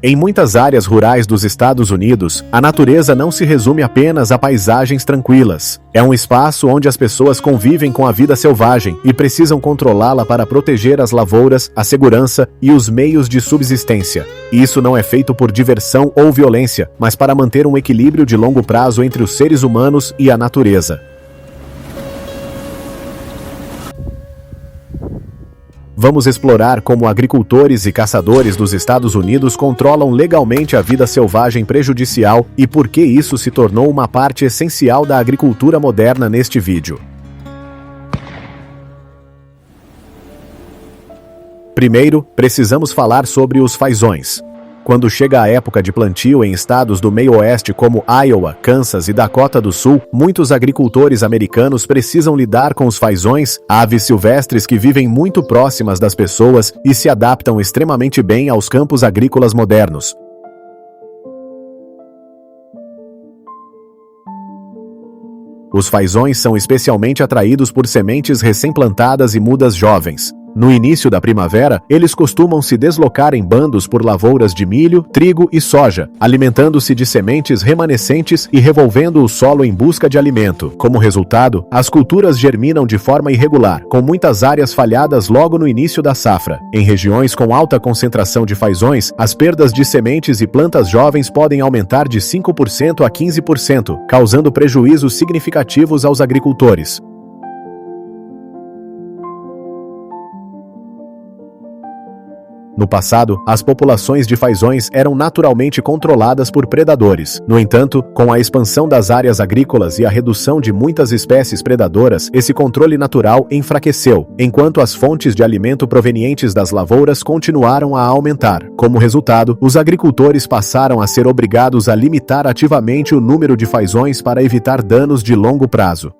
Em muitas áreas rurais dos Estados Unidos, a natureza não se resume apenas a paisagens tranquilas. É um espaço onde as pessoas convivem com a vida selvagem e precisam controlá-la para proteger as lavouras, a segurança e os meios de subsistência. Isso não é feito por diversão ou violência, mas para manter um equilíbrio de longo prazo entre os seres humanos e a natureza. Vamos explorar como agricultores e caçadores dos Estados Unidos controlam legalmente a vida selvagem prejudicial e por que isso se tornou uma parte essencial da agricultura moderna neste vídeo. Primeiro, precisamos falar sobre os fazões. Quando chega a época de plantio em estados do meio-oeste como Iowa, Kansas e Dakota do Sul, muitos agricultores americanos precisam lidar com os fazões, aves silvestres que vivem muito próximas das pessoas e se adaptam extremamente bem aos campos agrícolas modernos. Os fazões são especialmente atraídos por sementes recém-plantadas e mudas jovens. No início da primavera, eles costumam se deslocar em bandos por lavouras de milho, trigo e soja, alimentando-se de sementes remanescentes e revolvendo o solo em busca de alimento. Como resultado, as culturas germinam de forma irregular, com muitas áreas falhadas logo no início da safra. Em regiões com alta concentração de fazões, as perdas de sementes e plantas jovens podem aumentar de 5% a 15%, causando prejuízos significativos aos agricultores. No passado, as populações de fazões eram naturalmente controladas por predadores. No entanto, com a expansão das áreas agrícolas e a redução de muitas espécies predadoras, esse controle natural enfraqueceu, enquanto as fontes de alimento provenientes das lavouras continuaram a aumentar. Como resultado, os agricultores passaram a ser obrigados a limitar ativamente o número de fazões para evitar danos de longo prazo.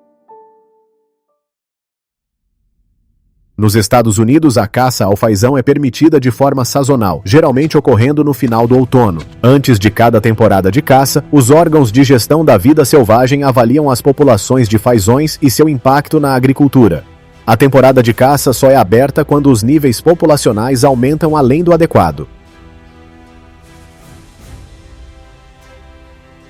Nos Estados Unidos, a caça ao fazão é permitida de forma sazonal, geralmente ocorrendo no final do outono. Antes de cada temporada de caça, os órgãos de gestão da vida selvagem avaliam as populações de fazões e seu impacto na agricultura. A temporada de caça só é aberta quando os níveis populacionais aumentam além do adequado.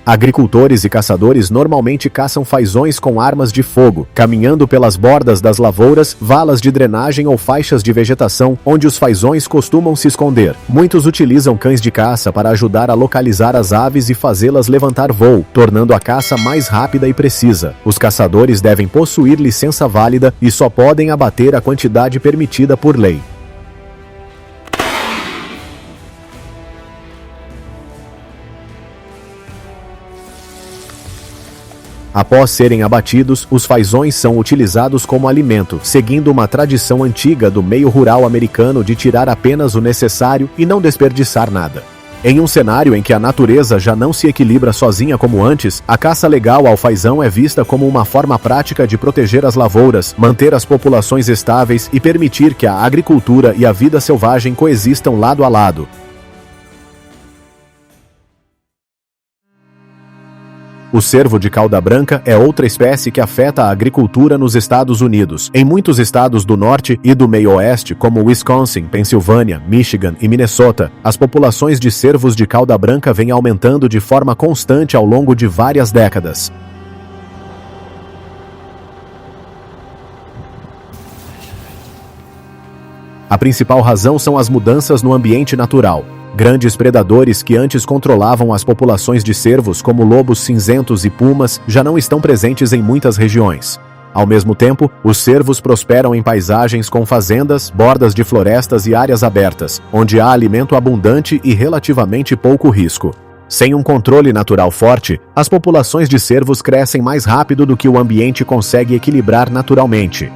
Agricultores e caçadores normalmente caçam fazões com armas de fogo, caminhando pelas bordas das lavouras, valas de drenagem ou faixas de vegetação onde os fazões costumam se esconder. Muitos utilizam cães de caça para ajudar a localizar as aves e fazê-las levantar voo, tornando a caça mais rápida e precisa. Os caçadores devem possuir licença válida e só podem abater a quantidade permitida por lei. Após serem abatidos, os fazões são utilizados como alimento, seguindo uma tradição antiga do meio rural americano de tirar apenas o necessário e não desperdiçar nada. Em um cenário em que a natureza já não se equilibra sozinha como antes, a caça legal ao fazão é vista como uma forma prática de proteger as lavouras, manter as populações estáveis e permitir que a agricultura e a vida selvagem coexistam lado a lado. O cervo de cauda branca é outra espécie que afeta a agricultura nos Estados Unidos. Em muitos estados do norte e do meio-oeste, como Wisconsin, Pensilvânia, Michigan e Minnesota, as populações de cervos de cauda branca vêm aumentando de forma constante ao longo de várias décadas. A principal razão são as mudanças no ambiente natural. Grandes predadores que antes controlavam as populações de cervos, como lobos cinzentos e pumas, já não estão presentes em muitas regiões. Ao mesmo tempo, os cervos prosperam em paisagens com fazendas, bordas de florestas e áreas abertas, onde há alimento abundante e relativamente pouco risco. Sem um controle natural forte, as populações de cervos crescem mais rápido do que o ambiente consegue equilibrar naturalmente.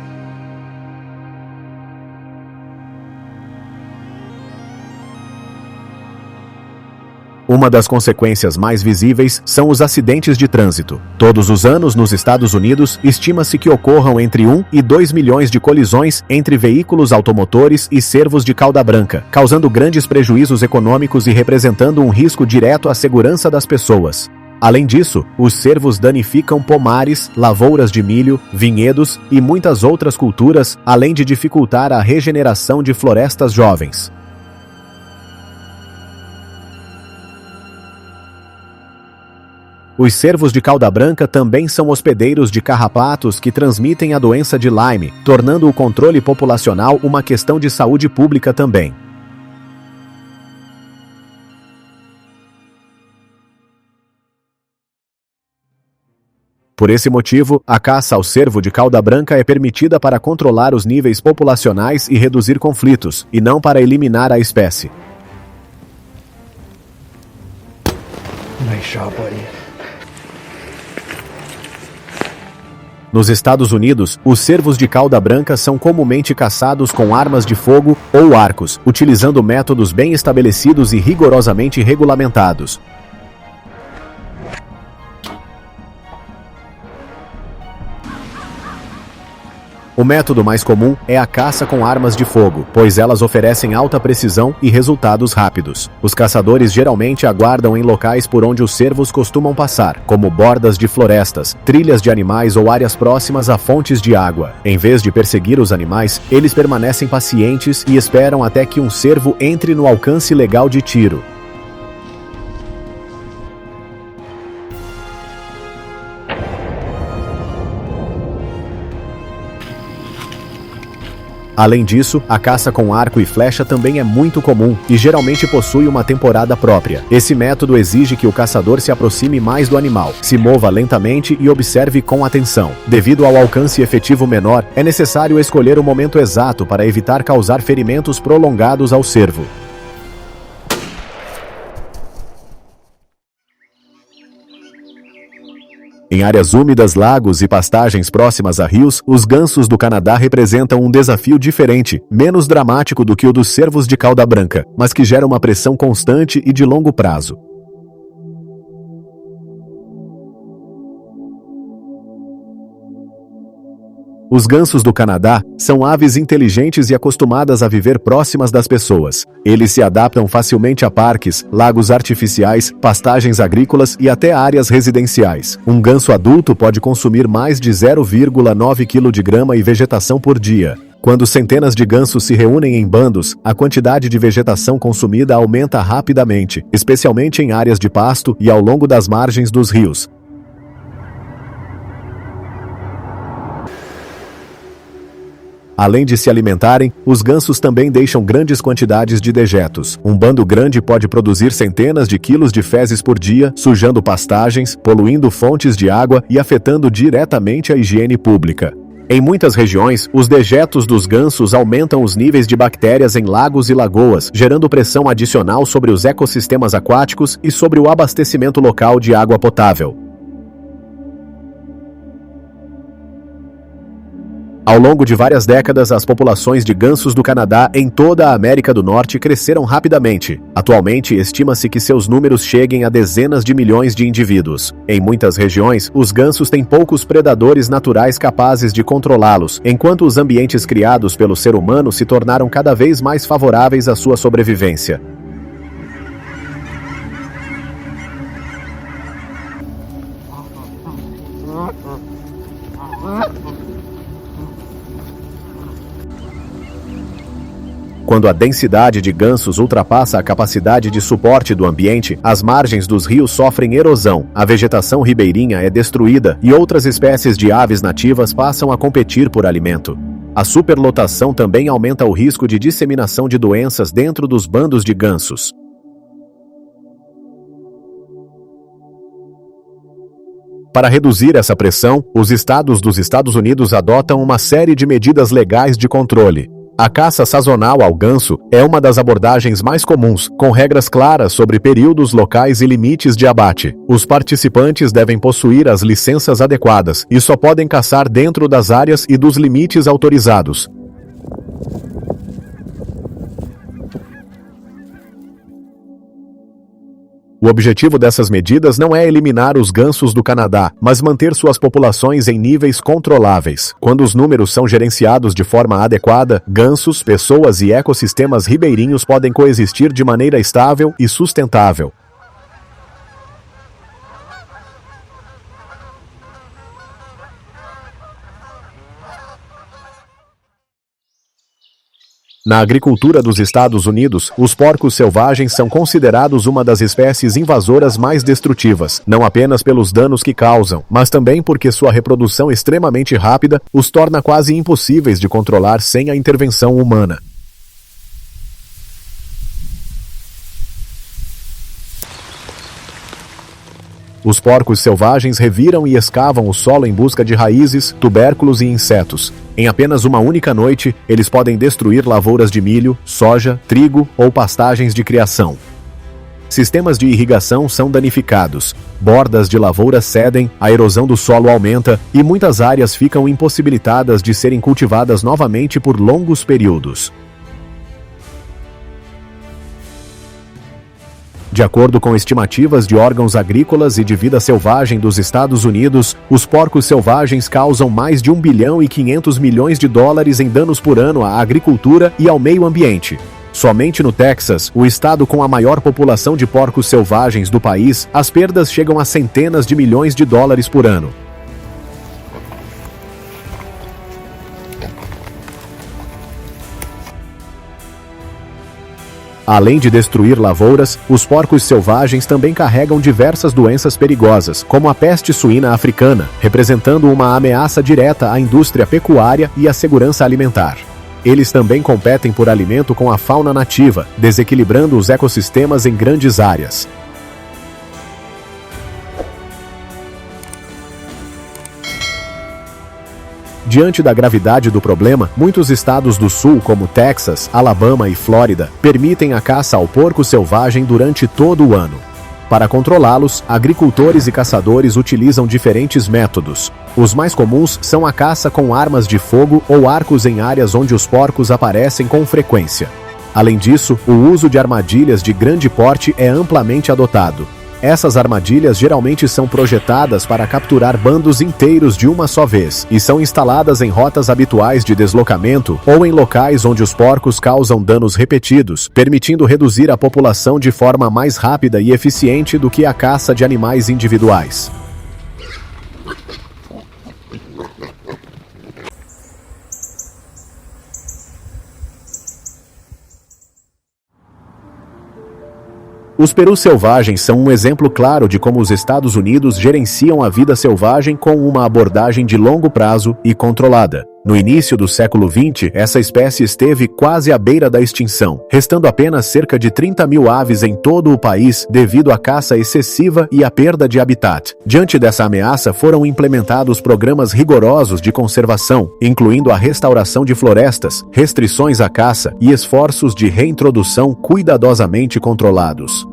Uma das consequências mais visíveis são os acidentes de trânsito. Todos os anos, nos Estados Unidos, estima-se que ocorram entre 1 e 2 milhões de colisões entre veículos automotores e cervos de cauda branca, causando grandes prejuízos econômicos e representando um risco direto à segurança das pessoas. Além disso, os cervos danificam pomares, lavouras de milho, vinhedos e muitas outras culturas, além de dificultar a regeneração de florestas jovens. Os cervos de cauda branca também são hospedeiros de carrapatos que transmitem a doença de Lyme, tornando o controle populacional uma questão de saúde pública também. Por esse motivo, a caça ao cervo de cauda branca é permitida para controlar os níveis populacionais e reduzir conflitos, e não para eliminar a espécie. Nice shot, buddy. Nos Estados Unidos, os cervos de cauda branca são comumente caçados com armas de fogo ou arcos, utilizando métodos bem estabelecidos e rigorosamente regulamentados. O método mais comum é a caça com armas de fogo, pois elas oferecem alta precisão e resultados rápidos. Os caçadores geralmente aguardam em locais por onde os cervos costumam passar, como bordas de florestas, trilhas de animais ou áreas próximas a fontes de água. Em vez de perseguir os animais, eles permanecem pacientes e esperam até que um cervo entre no alcance legal de tiro. Além disso, a caça com arco e flecha também é muito comum e geralmente possui uma temporada própria. Esse método exige que o caçador se aproxime mais do animal, se mova lentamente e observe com atenção. Devido ao alcance efetivo menor, é necessário escolher o momento exato para evitar causar ferimentos prolongados ao cervo. Em áreas úmidas, lagos e pastagens próximas a rios, os gansos do Canadá representam um desafio diferente, menos dramático do que o dos cervos de cauda branca, mas que gera uma pressão constante e de longo prazo. Os gansos do Canadá são aves inteligentes e acostumadas a viver próximas das pessoas. Eles se adaptam facilmente a parques, lagos artificiais, pastagens agrícolas e até áreas residenciais. Um ganso adulto pode consumir mais de 0,9 kg de grama e vegetação por dia. Quando centenas de gansos se reúnem em bandos, a quantidade de vegetação consumida aumenta rapidamente, especialmente em áreas de pasto e ao longo das margens dos rios. Além de se alimentarem, os gansos também deixam grandes quantidades de dejetos. Um bando grande pode produzir centenas de quilos de fezes por dia, sujando pastagens, poluindo fontes de água e afetando diretamente a higiene pública. Em muitas regiões, os dejetos dos gansos aumentam os níveis de bactérias em lagos e lagoas, gerando pressão adicional sobre os ecossistemas aquáticos e sobre o abastecimento local de água potável. Ao longo de várias décadas, as populações de gansos do Canadá em toda a América do Norte cresceram rapidamente. Atualmente, estima-se que seus números cheguem a dezenas de milhões de indivíduos. Em muitas regiões, os gansos têm poucos predadores naturais capazes de controlá-los, enquanto os ambientes criados pelo ser humano se tornaram cada vez mais favoráveis à sua sobrevivência. Quando a densidade de gansos ultrapassa a capacidade de suporte do ambiente, as margens dos rios sofrem erosão, a vegetação ribeirinha é destruída e outras espécies de aves nativas passam a competir por alimento. A superlotação também aumenta o risco de disseminação de doenças dentro dos bandos de gansos. Para reduzir essa pressão, os estados dos Estados Unidos adotam uma série de medidas legais de controle. A caça sazonal ao ganso é uma das abordagens mais comuns, com regras claras sobre períodos, locais e limites de abate. Os participantes devem possuir as licenças adequadas e só podem caçar dentro das áreas e dos limites autorizados. O objetivo dessas medidas não é eliminar os gansos do Canadá, mas manter suas populações em níveis controláveis. Quando os números são gerenciados de forma adequada, gansos, pessoas e ecossistemas ribeirinhos podem coexistir de maneira estável e sustentável. Na agricultura dos Estados Unidos, os porcos selvagens são considerados uma das espécies invasoras mais destrutivas, não apenas pelos danos que causam, mas também porque sua reprodução extremamente rápida os torna quase impossíveis de controlar sem a intervenção humana. Os porcos selvagens reviram e escavam o solo em busca de raízes, tubérculos e insetos. Em apenas uma única noite, eles podem destruir lavouras de milho, soja, trigo ou pastagens de criação. Sistemas de irrigação são danificados, bordas de lavouras cedem, a erosão do solo aumenta e muitas áreas ficam impossibilitadas de serem cultivadas novamente por longos períodos. De acordo com estimativas de órgãos agrícolas e de vida selvagem dos Estados Unidos, os porcos selvagens causam mais de 1 bilhão e 500 milhões de dólares em danos por ano à agricultura e ao meio ambiente. Somente no Texas, o estado com a maior população de porcos selvagens do país, as perdas chegam a centenas de milhões de dólares por ano. Além de destruir lavouras, os porcos selvagens também carregam diversas doenças perigosas, como a peste suína africana, representando uma ameaça direta à indústria pecuária e à segurança alimentar. Eles também competem por alimento com a fauna nativa, desequilibrando os ecossistemas em grandes áreas. Diante da gravidade do problema, muitos estados do sul, como Texas, Alabama e Flórida, permitem a caça ao porco selvagem durante todo o ano. Para controlá-los, agricultores e caçadores utilizam diferentes métodos. Os mais comuns são a caça com armas de fogo ou arcos em áreas onde os porcos aparecem com frequência. Além disso, o uso de armadilhas de grande porte é amplamente adotado. Essas armadilhas geralmente são projetadas para capturar bandos inteiros de uma só vez e são instaladas em rotas habituais de deslocamento ou em locais onde os porcos causam danos repetidos, permitindo reduzir a população de forma mais rápida e eficiente do que a caça de animais individuais. Os perus selvagens são um exemplo claro de como os Estados Unidos gerenciam a vida selvagem com uma abordagem de longo prazo e controlada. No início do século XX, essa espécie esteve quase à beira da extinção, restando apenas cerca de 30 mil aves em todo o país devido à caça excessiva e à perda de habitat. Diante dessa ameaça, foram implementados programas rigorosos de conservação, incluindo a restauração de florestas, restrições à caça e esforços de reintrodução cuidadosamente controlados.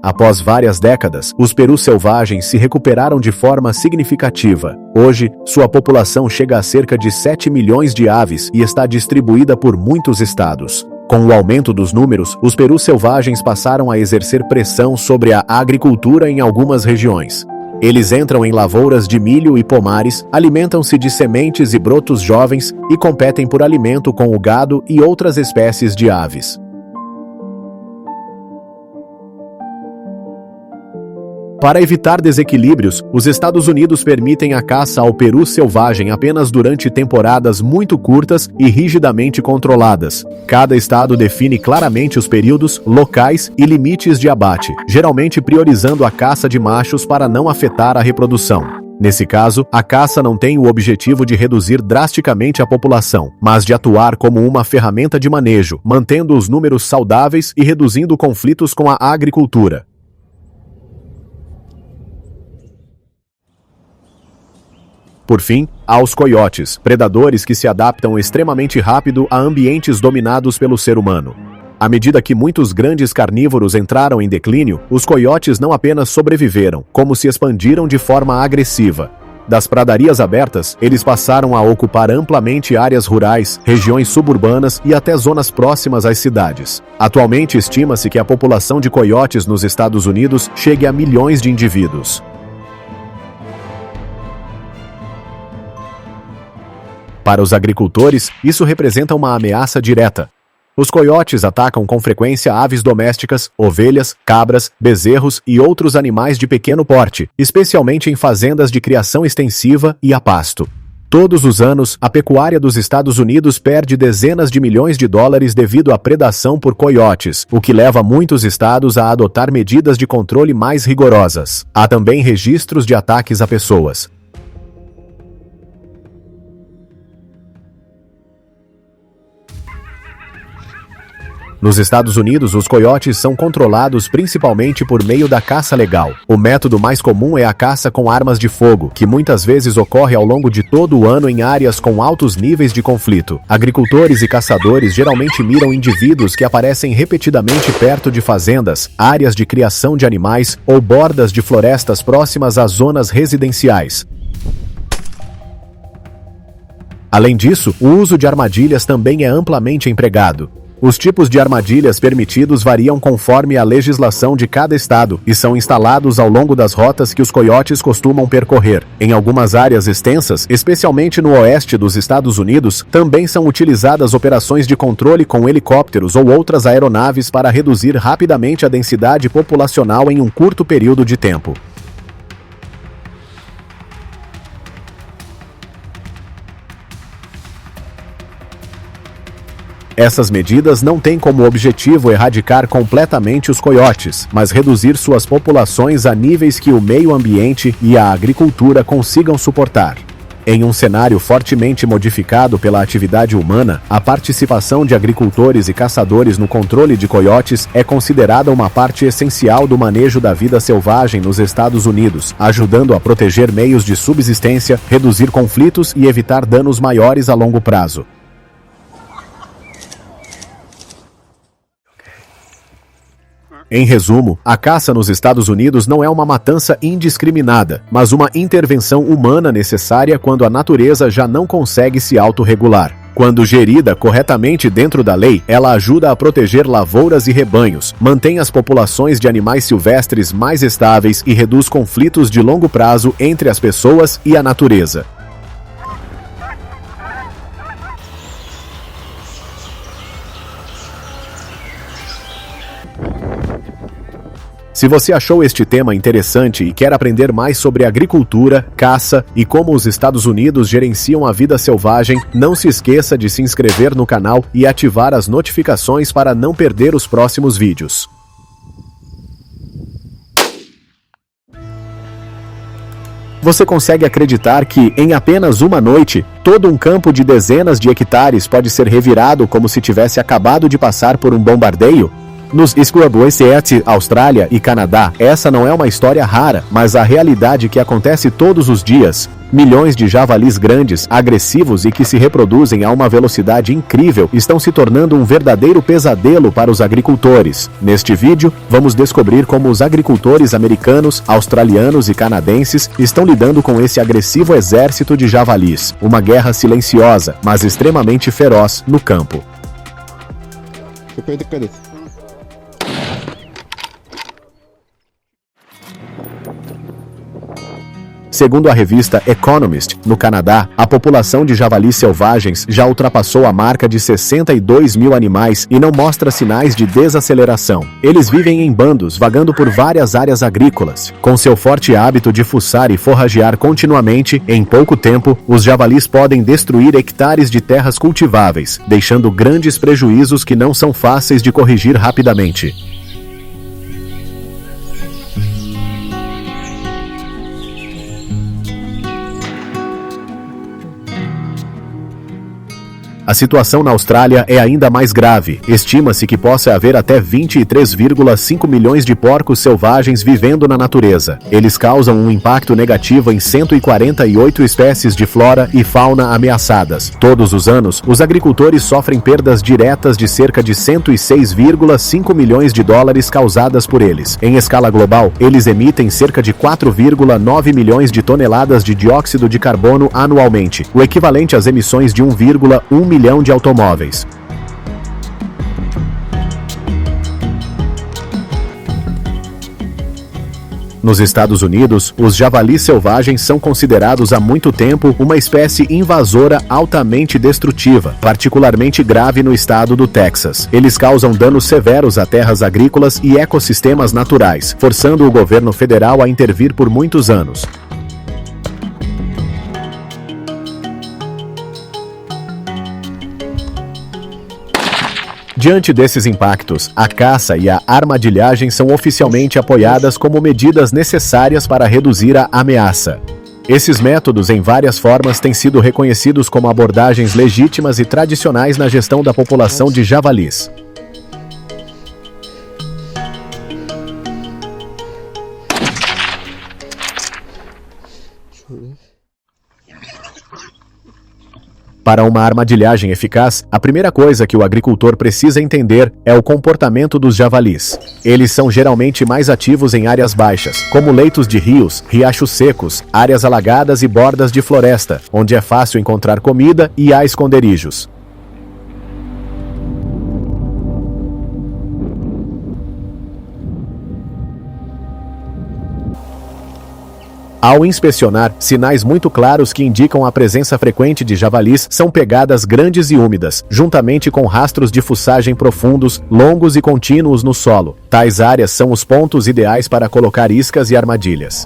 Após várias décadas, os perus selvagens se recuperaram de forma significativa. Hoje, sua população chega a cerca de 7 milhões de aves e está distribuída por muitos estados. Com o aumento dos números, os perus selvagens passaram a exercer pressão sobre a agricultura em algumas regiões. Eles entram em lavouras de milho e pomares, alimentam-se de sementes e brotos jovens e competem por alimento com o gado e outras espécies de aves. Para evitar desequilíbrios, os Estados Unidos permitem a caça ao peru selvagem apenas durante temporadas muito curtas e rigidamente controladas. Cada estado define claramente os períodos, locais e limites de abate, geralmente priorizando a caça de machos para não afetar a reprodução. Nesse caso, a caça não tem o objetivo de reduzir drasticamente a população, mas de atuar como uma ferramenta de manejo, mantendo os números saudáveis e reduzindo conflitos com a agricultura. Por fim, há os coiotes, predadores que se adaptam extremamente rápido a ambientes dominados pelo ser humano. À medida que muitos grandes carnívoros entraram em declínio, os coiotes não apenas sobreviveram, como se expandiram de forma agressiva. Das pradarias abertas, eles passaram a ocupar amplamente áreas rurais, regiões suburbanas e até zonas próximas às cidades. Atualmente, estima-se que a população de coiotes nos Estados Unidos chegue a milhões de indivíduos. Para os agricultores, isso representa uma ameaça direta. Os coiotes atacam com frequência aves domésticas, ovelhas, cabras, bezerros e outros animais de pequeno porte, especialmente em fazendas de criação extensiva e a pasto. Todos os anos, a pecuária dos Estados Unidos perde dezenas de milhões de dólares devido à predação por coiotes, o que leva muitos estados a adotar medidas de controle mais rigorosas. Há também registros de ataques a pessoas. Nos Estados Unidos, os coiotes são controlados principalmente por meio da caça legal. O método mais comum é a caça com armas de fogo, que muitas vezes ocorre ao longo de todo o ano em áreas com altos níveis de conflito. Agricultores e caçadores geralmente miram indivíduos que aparecem repetidamente perto de fazendas, áreas de criação de animais ou bordas de florestas próximas às zonas residenciais. Além disso, o uso de armadilhas também é amplamente empregado. Os tipos de armadilhas permitidos variam conforme a legislação de cada estado e são instalados ao longo das rotas que os coiotes costumam percorrer. Em algumas áreas extensas, especialmente no oeste dos Estados Unidos, também são utilizadas operações de controle com helicópteros ou outras aeronaves para reduzir rapidamente a densidade populacional em um curto período de tempo. Essas medidas não têm como objetivo erradicar completamente os coiotes, mas reduzir suas populações a níveis que o meio ambiente e a agricultura consigam suportar. Em um cenário fortemente modificado pela atividade humana, a participação de agricultores e caçadores no controle de coiotes é considerada uma parte essencial do manejo da vida selvagem nos Estados Unidos, ajudando a proteger meios de subsistência, reduzir conflitos e evitar danos maiores a longo prazo. Em resumo, a caça nos Estados Unidos não é uma matança indiscriminada, mas uma intervenção humana necessária quando a natureza já não consegue se autorregular. Quando gerida corretamente dentro da lei, ela ajuda a proteger lavouras e rebanhos, mantém as populações de animais silvestres mais estáveis e reduz conflitos de longo prazo entre as pessoas e a natureza. Se você achou este tema interessante e quer aprender mais sobre agricultura, caça e como os Estados Unidos gerenciam a vida selvagem, não se esqueça de se inscrever no canal e ativar as notificações para não perder os próximos vídeos. Você consegue acreditar que, em apenas uma noite, todo um campo de dezenas de hectares pode ser revirado como se tivesse acabado de passar por um bombardeio? Nos Scrub West, Austrália e Canadá, essa não é uma história rara, mas a realidade que acontece todos os dias. Milhões de javalis grandes, agressivos e que se reproduzem a uma velocidade incrível estão se tornando um verdadeiro pesadelo para os agricultores. Neste vídeo, vamos descobrir como os agricultores americanos, australianos e canadenses estão lidando com esse agressivo exército de javalis. Uma guerra silenciosa, mas extremamente feroz no campo. Segundo a revista Economist, no Canadá, a população de javalis selvagens já ultrapassou a marca de 62 mil animais e não mostra sinais de desaceleração. Eles vivem em bandos, vagando por várias áreas agrícolas. Com seu forte hábito de fuçar e forragear continuamente, em pouco tempo, os javalis podem destruir hectares de terras cultiváveis, deixando grandes prejuízos que não são fáceis de corrigir rapidamente. A situação na Austrália é ainda mais grave. Estima-se que possa haver até 23,5 milhões de porcos selvagens vivendo na natureza. Eles causam um impacto negativo em 148 espécies de flora e fauna ameaçadas. Todos os anos, os agricultores sofrem perdas diretas de cerca de 106,5 milhões de dólares causadas por eles. Em escala global, eles emitem cerca de 4,9 milhões de toneladas de dióxido de carbono anualmente, o equivalente às emissões de 1,1 milhão de automóveis. Nos Estados Unidos, os javalis selvagens são considerados há muito tempo uma espécie invasora altamente destrutiva, particularmente grave no estado do Texas. Eles causam danos severos a terras agrícolas e ecossistemas naturais, forçando o governo federal a intervir por muitos anos. Diante desses impactos, a caça e a armadilhagem são oficialmente apoiadas como medidas necessárias para reduzir a ameaça. Esses métodos, em várias formas, têm sido reconhecidos como abordagens legítimas e tradicionais na gestão da população de javalis. Para uma armadilhagem eficaz, a primeira coisa que o agricultor precisa entender é o comportamento dos javalis. Eles são geralmente mais ativos em áreas baixas, como leitos de rios, riachos secos, áreas alagadas e bordas de floresta, onde é fácil encontrar comida e há esconderijos. Ao inspecionar, sinais muito claros que indicam a presença frequente de javalis são pegadas grandes e úmidas, juntamente com rastros de fuçagem profundos, longos e contínuos no solo. Tais áreas são os pontos ideais para colocar iscas e armadilhas.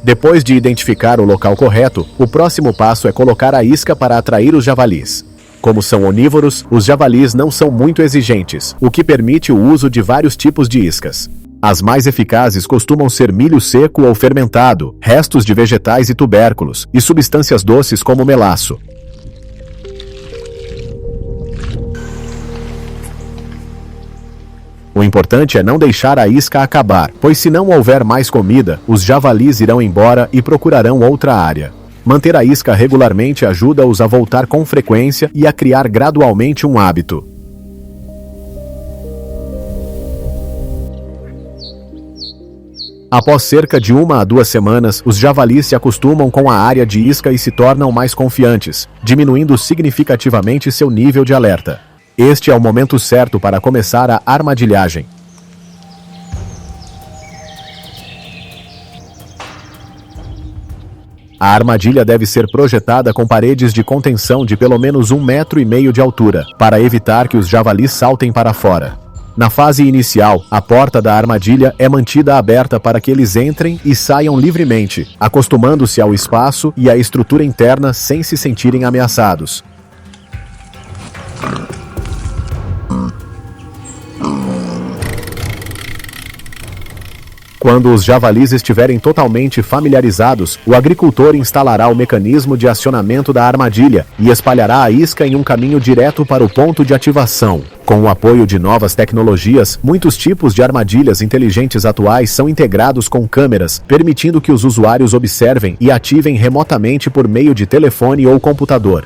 Depois de identificar o local correto, o próximo passo é colocar a isca para atrair os javalis. Como são onívoros, os javalis não são muito exigentes, o que permite o uso de vários tipos de iscas. As mais eficazes costumam ser milho seco ou fermentado, restos de vegetais e tubérculos, e substâncias doces como melaço. O importante é não deixar a isca acabar, pois se não houver mais comida, os javalis irão embora e procurarão outra área. Manter a isca regularmente ajuda-os a voltar com frequência e a criar gradualmente um hábito. Após cerca de 1 a 2 semanas, os javalis se acostumam com a área de isca e se tornam mais confiantes, diminuindo significativamente seu nível de alerta. Este é o momento certo para começar a armadilhagem. A armadilha deve ser projetada com paredes de contenção de pelo menos 1,5 metros de altura, para evitar que os javalis saltem para fora. Na fase inicial, a porta da armadilha é mantida aberta para que eles entrem e saiam livremente, acostumando-se ao espaço e à estrutura interna sem se sentirem ameaçados. Quando os javalis estiverem totalmente familiarizados, o agricultor instalará o mecanismo de acionamento da armadilha e espalhará a isca em um caminho direto para o ponto de ativação. Com o apoio de novas tecnologias, muitos tipos de armadilhas inteligentes atuais são integrados com câmeras, permitindo que os usuários observem e ativem remotamente por meio de telefone ou computador.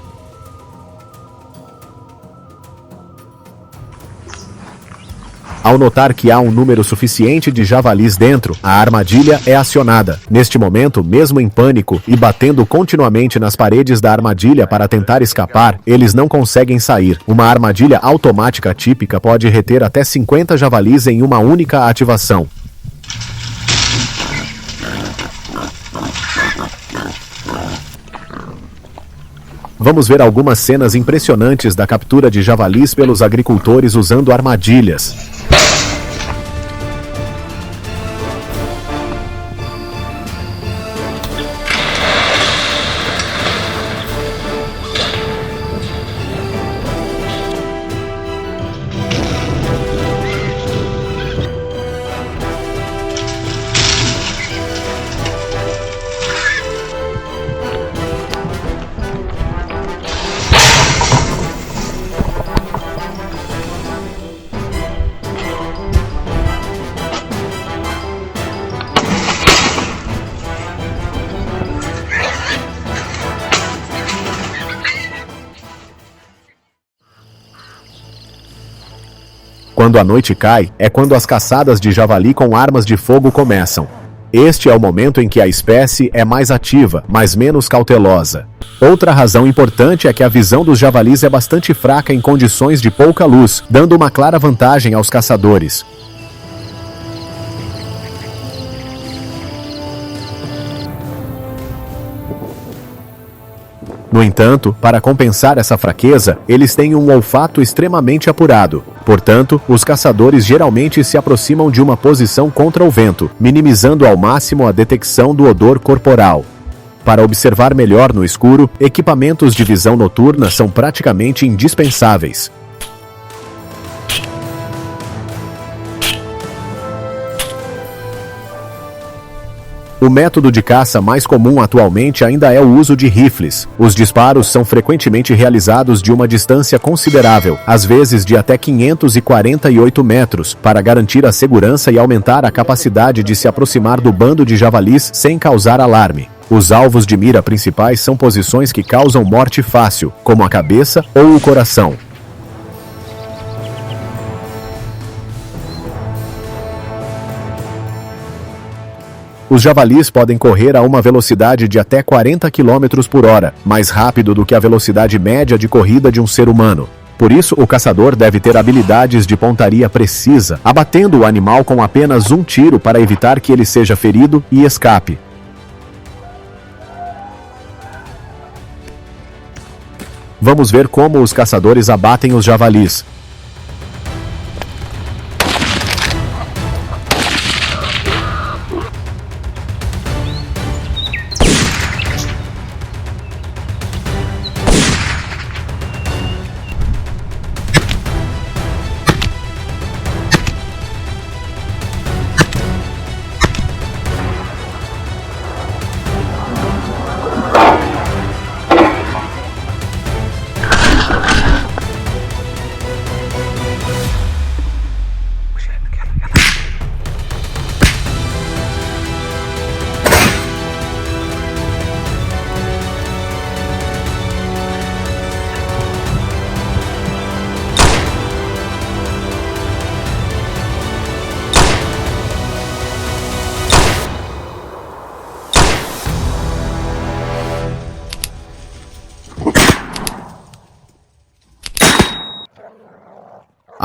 Ao notar que há um número suficiente de javalis dentro, a armadilha é acionada. Neste momento, mesmo em pânico e batendo continuamente nas paredes da armadilha para tentar escapar, eles não conseguem sair. Uma armadilha automática típica pode reter até 50 javalis em uma única ativação. Vamos ver algumas cenas impressionantes da captura de javalis pelos agricultores usando armadilhas. Quando a noite cai, é quando as caçadas de javali com armas de fogo começam. Este é o momento em que a espécie é mais ativa, mas menos cautelosa. Outra razão importante é que a visão dos javalis é bastante fraca em condições de pouca luz, dando uma clara vantagem aos caçadores. No entanto, para compensar essa fraqueza, eles têm um olfato extremamente apurado. Portanto, os caçadores geralmente se aproximam de uma posição contra o vento, minimizando ao máximo a detecção do odor corporal. Para observar melhor no escuro, equipamentos de visão noturna são praticamente indispensáveis. O método de caça mais comum atualmente ainda é o uso de rifles. Os disparos são frequentemente realizados de uma distância considerável, às vezes de até 548 metros, para garantir a segurança e aumentar a capacidade de se aproximar do bando de javalis sem causar alarme. Os alvos de mira principais são posições que causam morte fácil, como a cabeça ou o coração. Os javalis podem correr a uma velocidade de até 40 km por hora, mais rápido do que a velocidade média de corrida de um ser humano. Por isso, o caçador deve ter habilidades de pontaria precisa, abatendo o animal com apenas um tiro para evitar que ele seja ferido e escape. Vamos ver como os caçadores abatem os javalis.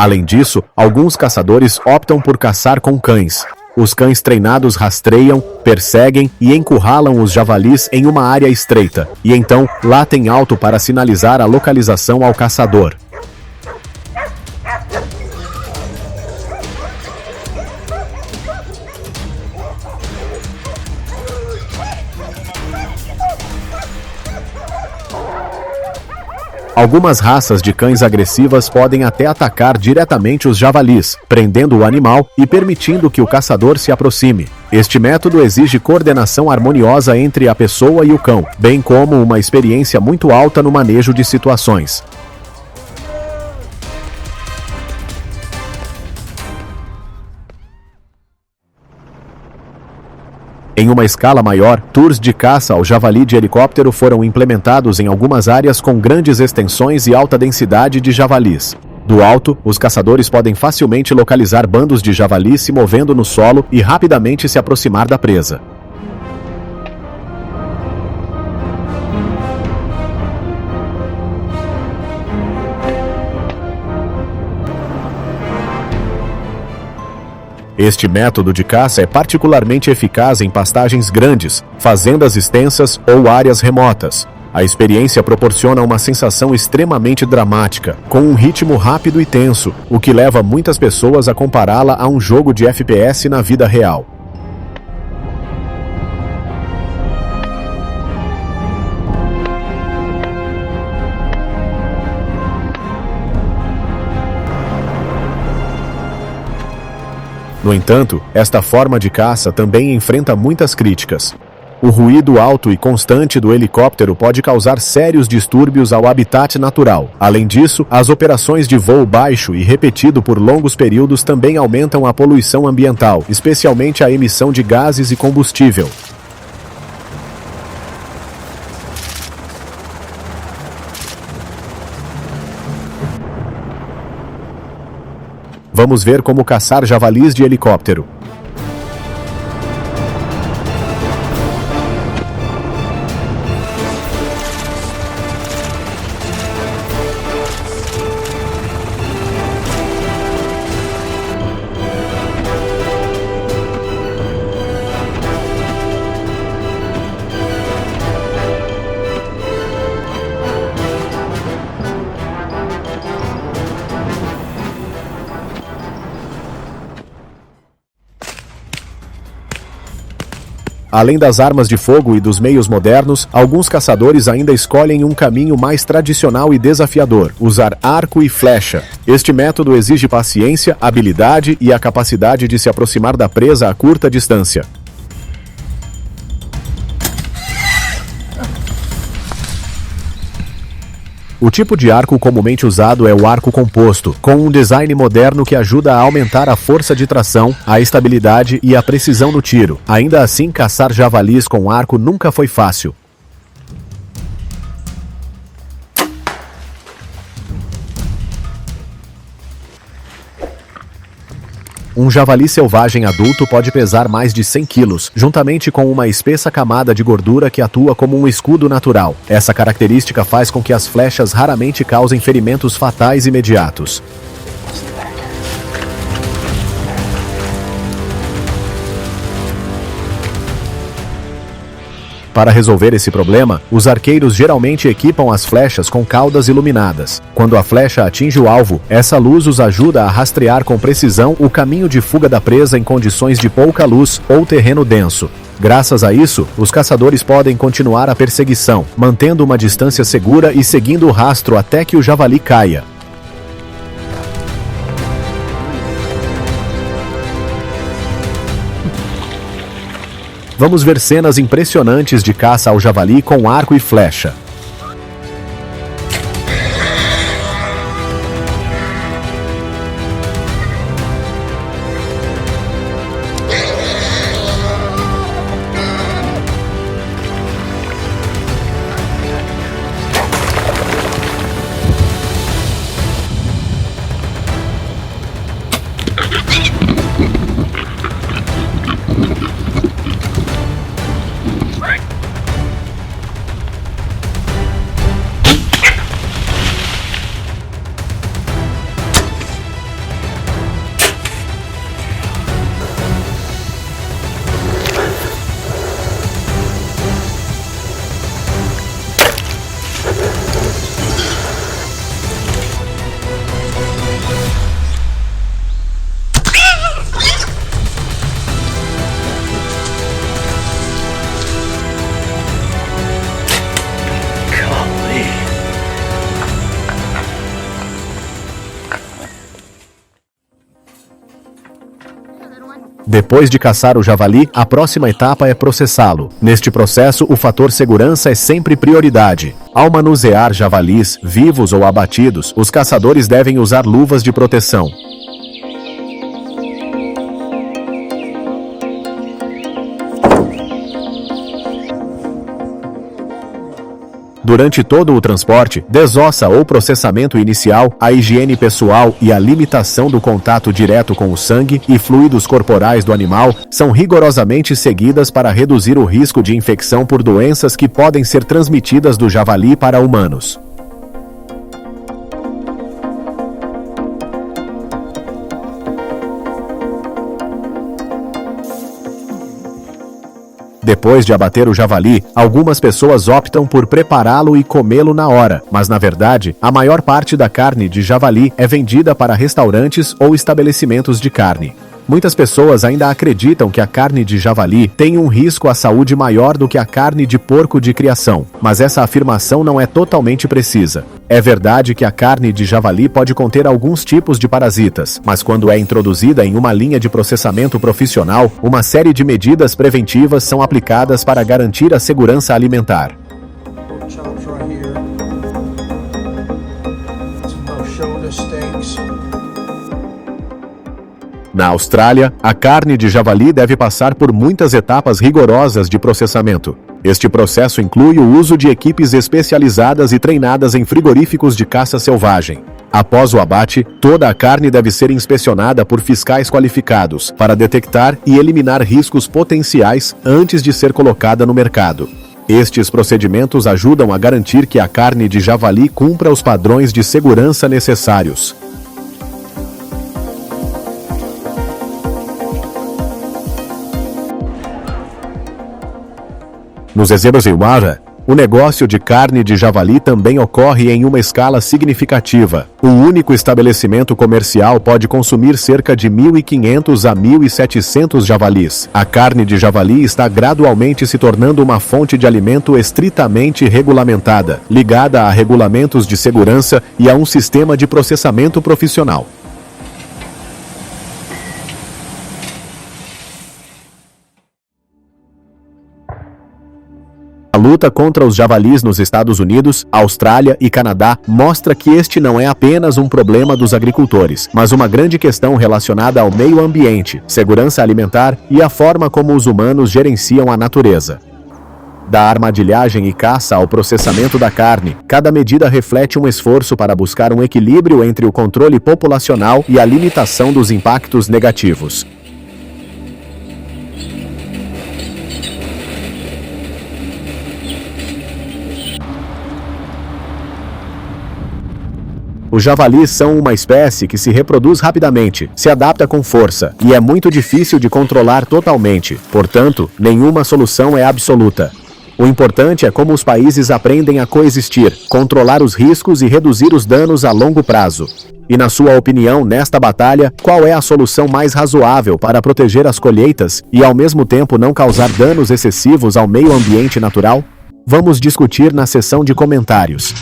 Além disso, alguns caçadores optam por caçar com cães. Os cães treinados rastreiam, perseguem e encurralam os javalis em uma área estreita, e então latem alto para sinalizar a localização ao caçador. Algumas raças de cães agressivas podem até atacar diretamente os javalis, prendendo o animal e permitindo que o caçador se aproxime. Este método exige coordenação harmoniosa entre a pessoa e o cão, bem como uma experiência muito alta no manejo de situações. Em uma escala maior, tours de caça ao javali de helicóptero foram implementados em algumas áreas com grandes extensões e alta densidade de javalis. Do alto, os caçadores podem facilmente localizar bandos de javalis se movendo no solo e rapidamente se aproximar da presa. Este método de caça é particularmente eficaz em pastagens grandes, fazendas extensas ou áreas remotas. A experiência proporciona uma sensação extremamente dramática, com um ritmo rápido e tenso, o que leva muitas pessoas a compará-la a um jogo de FPS na vida real. No entanto, esta forma de caça também enfrenta muitas críticas. O ruído alto e constante do helicóptero pode causar sérios distúrbios ao habitat natural. Além disso, as operações de voo baixo e repetido por longos períodos também aumentam a poluição ambiental, especialmente a emissão de gases e combustível. Vamos ver como caçar javalis de helicóptero. Além das armas de fogo e dos meios modernos, alguns caçadores ainda escolhem um caminho mais tradicional e desafiador: usar arco e flecha. Este método exige paciência, habilidade e a capacidade de se aproximar da presa a curta distância. O tipo de arco comumente usado é o arco composto, com um design moderno que ajuda a aumentar a força de tração, a estabilidade e a precisão no tiro. Ainda assim, caçar javalis com arco nunca foi fácil. Um javali selvagem adulto pode pesar mais de 100 quilos, juntamente com uma espessa camada de gordura que atua como um escudo natural. Essa característica faz com que as flechas raramente causem ferimentos fatais imediatos. Para resolver esse problema, os arqueiros geralmente equipam as flechas com caudas iluminadas. Quando a flecha atinge o alvo, essa luz os ajuda a rastrear com precisão o caminho de fuga da presa em condições de pouca luz ou terreno denso. Graças a isso, os caçadores podem continuar a perseguição, mantendo uma distância segura e seguindo o rastro até que o javali caia. Vamos ver cenas impressionantes de caça ao javali com arco e flecha. Depois de caçar o javali, a próxima etapa é processá-lo. Neste processo, o fator segurança é sempre prioridade. Ao manusear javalis, vivos ou abatidos, os caçadores devem usar luvas de proteção. Durante todo o transporte, desossa ou processamento inicial, a higiene pessoal e a limitação do contato direto com o sangue e fluidos corporais do animal são rigorosamente seguidas para reduzir o risco de infecção por doenças que podem ser transmitidas do javali para humanos. Depois de abater o javali, algumas pessoas optam por prepará-lo e comê-lo na hora, mas na verdade, a maior parte da carne de javali é vendida para restaurantes ou estabelecimentos de carne. Muitas pessoas ainda acreditam que a carne de javali tem um risco à saúde maior do que a carne de porco de criação, mas essa afirmação não é totalmente precisa. É verdade que a carne de javali pode conter alguns tipos de parasitas, mas quando é introduzida em uma linha de processamento profissional, uma série de medidas preventivas são aplicadas para garantir a segurança alimentar. Na Austrália, a carne de javali deve passar por muitas etapas rigorosas de processamento. Este processo inclui o uso de equipes especializadas e treinadas em frigoríficos de caça selvagem. Após o abate, toda a carne deve ser inspecionada por fiscais qualificados para detectar e eliminar riscos potenciais antes de ser colocada no mercado. Estes procedimentos ajudam a garantir que a carne de javali cumpra os padrões de segurança necessários. Nos Ezeros e Wara, O negócio de carne de javali também ocorre em uma escala significativa. Um único estabelecimento comercial pode consumir cerca de 1.500 a 1.700 javalis. A carne de javali está gradualmente se tornando uma fonte de alimento estritamente regulamentada, ligada a regulamentos de segurança e a um sistema de processamento profissional. A luta contra os javalis nos Estados Unidos, Austrália e Canadá mostra que este não é apenas um problema dos agricultores, mas uma grande questão relacionada ao meio ambiente, segurança alimentar e a forma como os humanos gerenciam a natureza. Da armadilhagem e caça ao processamento da carne, cada medida reflete um esforço para buscar um equilíbrio entre o controle populacional e a limitação dos impactos negativos. Os javalis são uma espécie que se reproduz rapidamente, se adapta com força e é muito difícil de controlar totalmente. Portanto, nenhuma solução é absoluta. O importante é como os países aprendem a coexistir, controlar os riscos e reduzir os danos a longo prazo. E na sua opinião, nesta batalha, qual é a solução mais razoável para proteger as colheitas e ao mesmo tempo não causar danos excessivos ao meio ambiente natural? Vamos discutir na seção de comentários.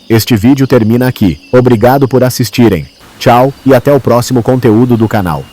Este vídeo termina aqui. Obrigado por assistirem. Tchau e até o próximo conteúdo do canal.